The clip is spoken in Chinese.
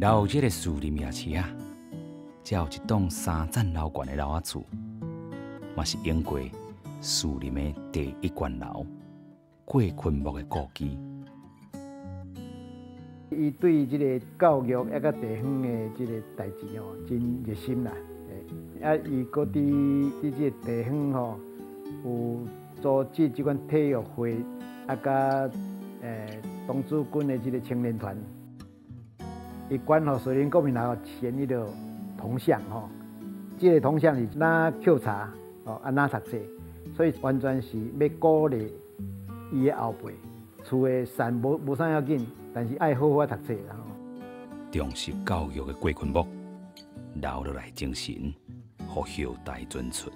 然后这个树林夜市啊，才有一栋3层楼高的楼仔厝，嘛是英国树林的第一关楼——郭昆木的故居。伊对这个教育也甲地方的这个代志吼，真热心啦。啊，伊搁伫这个地方吼，有组织这款体育会，啊，甲童子军的这个青年团。伊管吼水林国民党选迄个铜像吼，这个铜像是哪抾茶哦，啊哪读册，所以完全是要鼓励伊的后辈，厝的善无啥要紧，但是爱好好读册啦。重视教育的郭昆木，留落来精神，予后代尊存。